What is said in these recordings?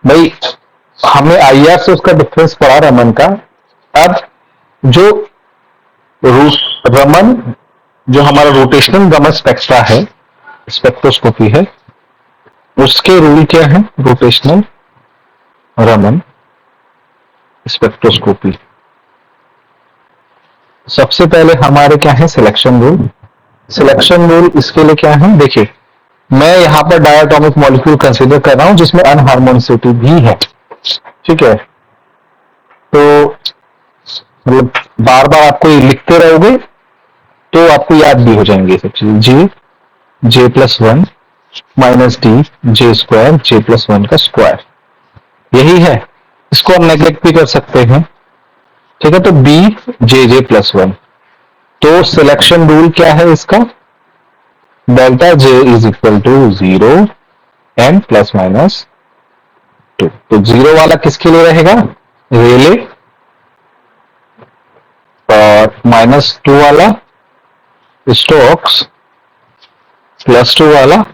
भाई हमें आईआर से उसका डिफरेंस पड़ा रमन का। अब जो रमन, जो हमारा रोटेशनल रमन स्पेक्ट्रा है, स्पेक्ट्रोस्कोपी है, उसके रूल क्या है? Rotational Raman spectroscopy. सबसे पहले हमारे क्या है? Selection rule. सिलेक्शन रूल इसके लिए क्या है? देखिए, मैं यहां पर डायटोमिक मॉलिक्यूल कंसीडर कर रहा हूं जिसमें अनहार्मोनिसिटी भी है। ठीक है, तो मतलब बार बार आपको ये लिखते रहोगे तो आपको याद भी हो जाएंगे सब चीजें। जे+1 माइनस डी जे स्क्वायर जे+1 का स्क्वायर, यही है। इसको हम नेग्लेक्ट भी कर सकते हैं। ठीक है, तो बी जे+1। तो सिलेक्शन रूल क्या है इसका? Delta J is equal to 0 N plus minus 2। तो 0 वाला किसके लिए रहेगा? रेले। और -2 वाला स्टोक्स, +2 वाला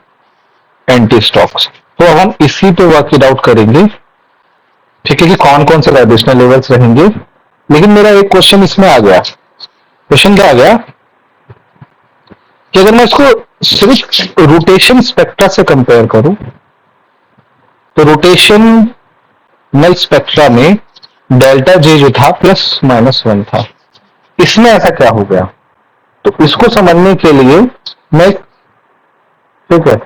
एंटी स्टोक्स। तो अब हम इसी पे वर्क इट आउट करेंगे। ठीक है, कि कौन कौन से वाइब्रेशनल लेवल्स रहेंगे। लेकिन मेरा एक क्वेश्चन इसमें आ गया। क्वेश्चन क्या आ गया कि अगर मैं इसको सिर्फ रोटेशन स्पेक्ट्रा से कंपेयर करूं, तो रोटेशनल स्पेक्ट्रा में डेल्टा जे जो था ±1 था। इसमें ऐसा क्या हो गया? तो इसको समझने के लिए मैं, ठीक है,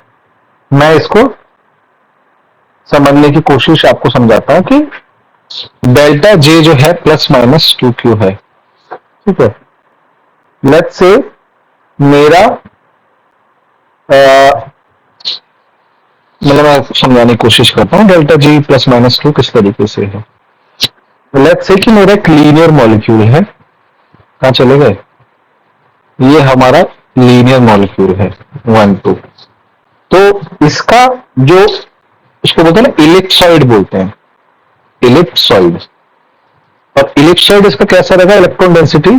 मैं इसको समझने की कोशिश आपको समझाता हूं कि डेल्टा जे जो है ±2 क्यों है। ठीक है, लेट्स से मेरा मतलब मैं समझाने की कोशिश करता हूं डेल्टा जी ±2 किस तरीके से है। लेट्स से कि मेरा एक लीनियर मॉलिक्यूल है। कहां चले गए? ये हमारा लीनियर मॉलिक्यूल है 1 2। तो इसका जो, इसको बोलते हैं ना इलिप्सॉइड बोलते हैं, इलिप्सॉइड। और इलिप्सॉइड इसका कैसा रहेगा? इलेक्ट्रॉन डेंसिटी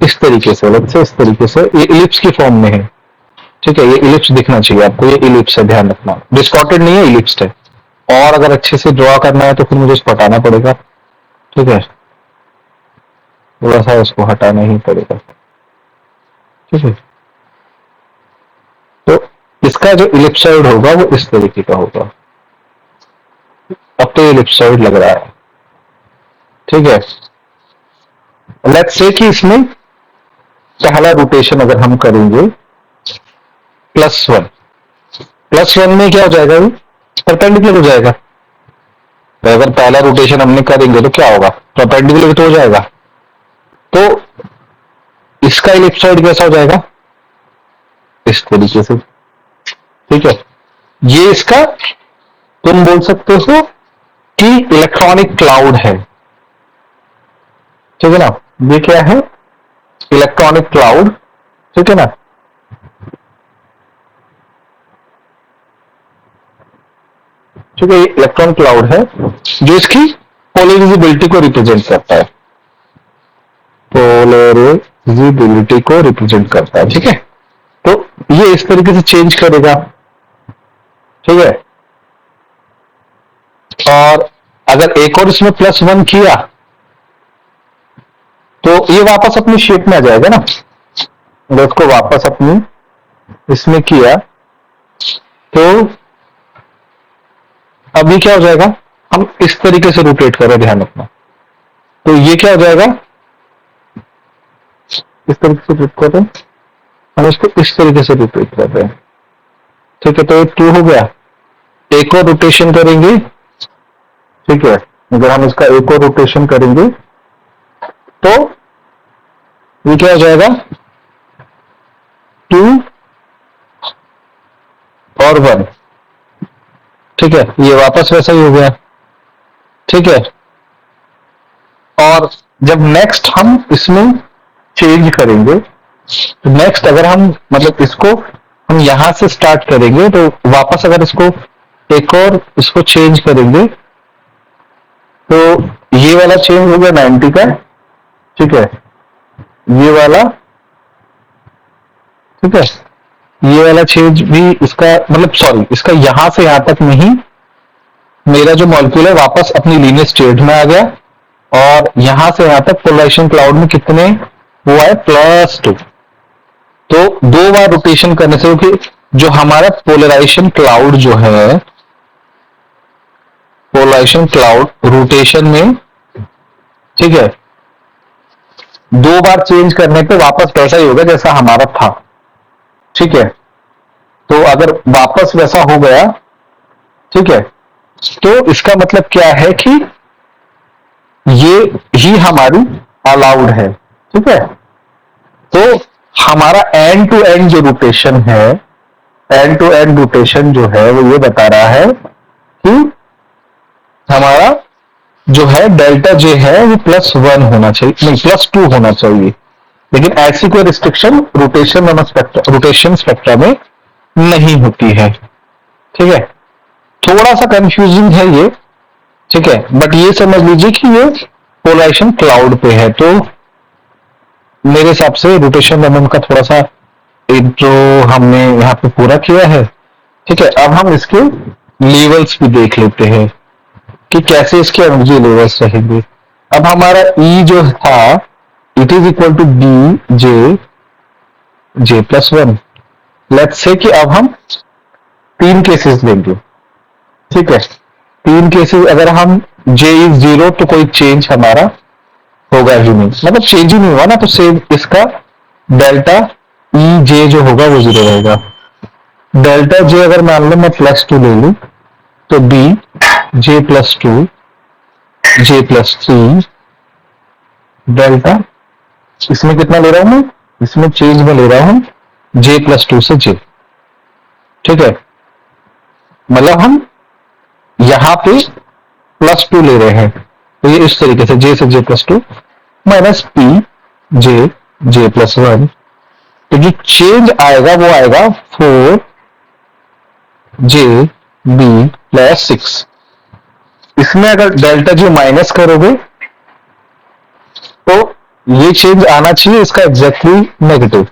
इस तरीके से, लेट्स से इस तरीके से, ये इलिप्स की फॉर्म में है। ठीक है, ये इलिप्स दिखना चाहिए आपको, ये इलिप्स है, ध्यान रखना, डिस्टॉर्टेड नहीं है, इलिप्स है। और अगर अच्छे से ड्रॉ करना है तो फिर मुझे इसको हटाना पड़ेगा। ठीक है, थोड़ा सा इसको हटाना ही पड़ेगा। ठीक है, तो इसका जो इलिप्सॉइड होगा वो इस तरीके का होगा। अब तो ये इलिप्सॉइड लग रहा है। ठीक है, लेट्स से कि इसमें पहला रोटेशन अगर हम करेंगे +1, +1 में क्या हो जाएगा? ये परपेंडिकुलर हो जाएगा। तो अगर पहला रोटेशन हमने करेंगे तो क्या होगा? परपेंडिकुलर तो हो जाएगा। तो इसका इलिप्सॉइड कैसा हो जाएगा? इस तरीके से। ठीक है, ये इसका, तुम बोल सकते हो कि इलेक्ट्रॉनिक क्लाउड है। ठीक है ना, ये क्या है? Electronic cloud. ठीक है ना, ठीक है, ये इलेक्ट्रॉन क्लाउड है जो इसकी पोलरिजिबिलिटी को रिप्रेजेंट करता है, पोलरिजिबिलिटी को रिप्रेजेंट करता है। ठीक है, तो ये इस तरीके से चेंज करेगा। ठीक है, और अगर एक और इसमें +1 किया तो ये वापस अपनी शेप में आ जाएगा ना। अगर उसको वापस अपनी इसमें किया तो अभी क्या हो जाएगा? हम इस तरीके से रोटेट करें, ध्यान रखना। तो ये क्या हो जाएगा? इस तरीके से रोटेट कर रहे हैं, हम इसको इस तरीके से रोटेट कर रहे हैं। ठीक है, तो ये 2 हो गया। एक और रोटेशन करेंगे। ठीक है, अगर हम इसका एक और रोटेशन करेंगे तो ये क्या हो जाएगा? 2 और 1। ठीक है, ये वापस वैसा ही हो गया। ठीक है, और जब नेक्स्ट हम इसमें चेंज करेंगे, तो नेक्स्ट अगर हम मतलब इसको हम यहां से स्टार्ट करेंगे तो वापस अगर इसको एक और इसको चेंज करेंगे तो ये वाला चेंज हो गया 90 का। ठीक है, ये वाला, ठीक है, ये वाला चेंज भी इसका मतलब सॉरी, इसका यहां से यहां तक नहीं, मेरा जो मॉलिक्यूल है वापस अपनी लीनियर स्टेट में आ गया, और यहां से यहां तक पोलराइजेशन क्लाउड में कितने हुआ है, +2। तो 2 बार रोटेशन करने से, क्योंकि जो हमारा पोलराइजेशन क्लाउड जो है, पोलराइजेशन क्लाउड रोटेशन में, ठीक है, 2 बार चेंज करने पे वापस वैसा ही होगा जैसा हमारा था। ठीक है, तो अगर वापस वैसा हो गया, ठीक है, तो इसका मतलब क्या है कि ये ही हमारी अलाउड है। ठीक है, तो हमारा एंड टू एंड जो रोटेशन है, एंड टू एंड रोटेशन जो है वो ये बता रहा है कि हमारा जो है डेल्टा जे है वो +1 होना चाहिए, नहीं +2 होना चाहिए। लेकिन ऐसी कोई रिस्ट्रिक्शन रोटेशन स्पेक्ट्रा में नहीं होती है। ठीक है, थोड़ा सा कंफ्यूजिंग है ये। ठीक है, बट ये समझ लीजिए कि ये पोलराइजेशन क्लाउड पे है। तो मेरे हिसाब से रोटेशन मोमेंट का थोड़ा सा इंट्रो हमने यहाँ पे पूरा किया है। ठीक है, अब हम इसके लेवल्स भी देख लेते हैं कि कैसे इसके एनर्जी लेवल्स रहेंगे। अब हमारा ई जो था, it is equal to B J +1। Let's say कि अब हम 3 केसेस लेंगे। ठीक है, 3 केसेस, अगर हम जे इज 0 तो कोई चेंज हमारा होगा ही नहीं, मतलब चेंज ही नहीं हुआ ना, तो सेम इसका डेल्टा ई जे जो होगा वो 0 रहेगा। डेल्टा जे अगर मान लो मैं +2 ले लू, तो बी जे +2 जे +3 डेल्टा, इसमें कितना ले रहा हूं मैं, इसमें चेंज में ले रहा हूं J+2 से J। ठीक है, मतलब हम यहां पे +2 ले रहे हैं, तो ये इस तरीके से J से J+2 माइनस P J+1। तो जो चेंज आएगा वो आएगा 4JB+6। इसमें अगर डेल्टा J माइनस करोगे तो ये चेंज आना चाहिए इसका एग्जैक्टली नेगेटिव,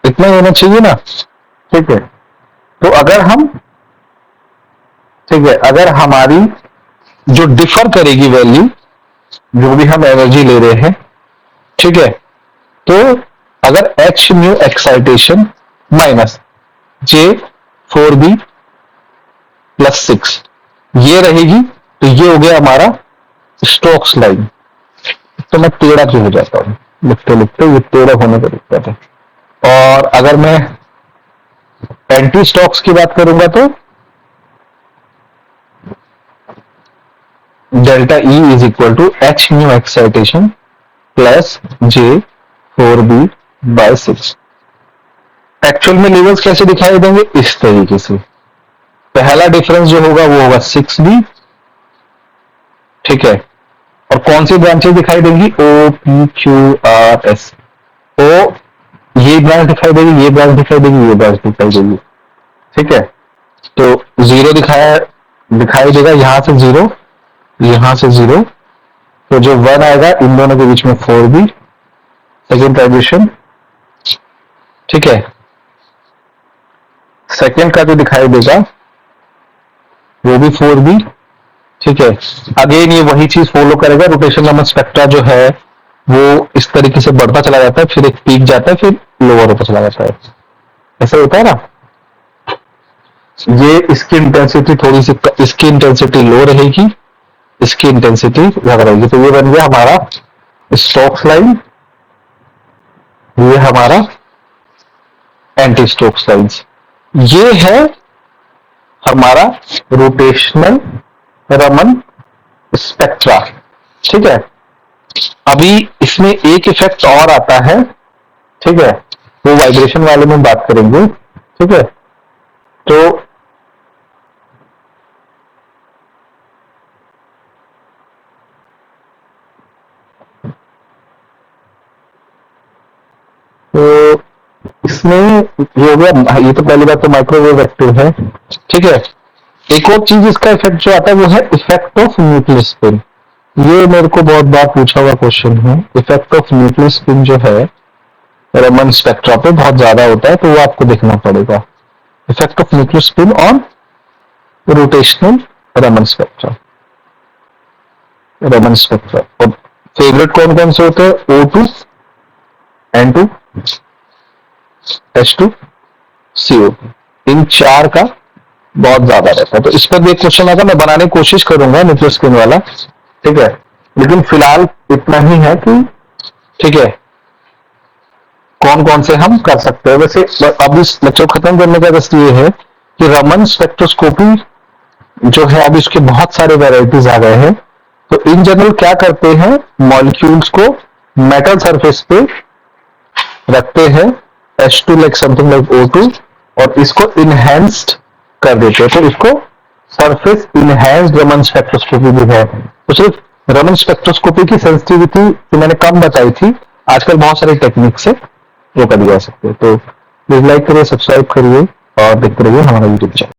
इतना ही होना चाहिए ना। ठीक है, तो अगर हम, ठीक है, अगर हमारी जो डिफर करेगी वैल्यू, जो भी हम एनर्जी ले रहे हैं, ठीक है, तो अगर h mu excitation minus J4B+6 ये रहेगी, तो ये हो गया हमारा स्टोक्स लाइन। तो मैं टेढ़ा क्यों हो जाता हूं लिखते लिखते, ये टेढ़ा होने का दिक्कत है। और अगर मैं एंटी स्टॉक्स की बात करूंगा तो delta E is equal to H new excitation plus J4B/6। Actual में लेवल्स कैसे दिखाई देंगे, इस तरीके से। पहला डिफरेंस जो होगा वो होगा 6B। ठीक है, और कौन सी ब्रांचेस दिखाई देंगी, OPQRS। ओ ये ब्रांच दिखाई देगी, ये ब्रांच दिखाई देगी, ये ब्रांच दिखाई देगी। ठीक है, तो 0 दिखाई देगा, यहां से 0, यहां से 0, तो जो 1 आएगा इन दोनों के बीच में 4B सेकेंड ट्रांजिशन। ठीक है, सेकेंड का जो दिखाई देगा वो भी 4B। ठीक है, अगेन ये वही चीज फॉलो करेगा, रोटेशन नंबर स्पेक्ट्रा जो है वो इस तरीके से बढ़ता चला जाता है, फिर एक पीक जाता है, फिर लोअर होता चला जाता है, ऐसा होता है ना। ये इसकी इंटेंसिटी थोड़ी सी, इसकी इंटेंसिटी लो रहेगी, इसकी इंटेंसिटी ज्यादा रहेगी। तो ये बन गया हमारा स्टोक्स लाइन, ये हमारा एंटी स्टोक्स लाइंस। ये है हमारा रोटेशनल रमन स्पेक्ट्रा। ठीक है, अभी इसमें एक इफेक्ट और आता है, ठीक है, वो वाइब्रेशन वाले में बात करेंगे। ठीक है, तो इसमें ये हो गया, ये तो पहली बात तो माइक्रोवेव एक्टिव है। ठीक है, एक और चीज इसका इफेक्ट जो आता है वो है इफेक्ट ऑफ न्यूक्लियर स्पिन। ये मेरे को बहुत बार पूछा हुआ क्वेश्चन है। इफेक्ट ऑफ न्यूक्लियर स्पिन जो है रमन स्पेक्ट्रा पे बहुत ज्यादा होता है, तो वो आपको देखना पड़ेगा। Effect of nuclear spin on rotational Raman spectra, Raman spectra. और फेवरेट कौन कौन से होते हैं? O2, N2, H2, CO2, इन चार का बहुत ज्यादा रहता है। तो इस पर भी एक क्वेश्चन आता, मैं बनाने की कोशिश करूंगा न्यूक्लियर स्पिन वाला, ठीक है, लेकिन फिलहाल इतना ही है कि ठीक है कौन कौन से हम कर सकते हैं। वैसे अब इस लेक्चर खत्म करने का बस ये है कि रमन स्पेक्ट्रोस्कोपी जो है अब इसके बहुत सारे वेराइटीज आ गए हैं। तो इन जनरल क्या करते हैं, मॉलिक्यूल्स को मेटल सरफेस पे रखते हैं, H2 like something like O2, और इसको इनहेंस्ड कर देते हैं। तो इसको सरफेस इनहेंस्ड रमन स्पेक्ट्रोस्कोपी भी है। तो सिर्फ रमन स्पेक्ट्रोस्कोपी की सेंसिटिविटी तो मैंने कम बताई थी, आजकल बहुत सारे टेक्निक से वो कर जा सकते हैं। तो प्लीज लाइक करिए, सब्सक्राइब करिए और देखते रहिए हमारा यूट्यूब चैनल।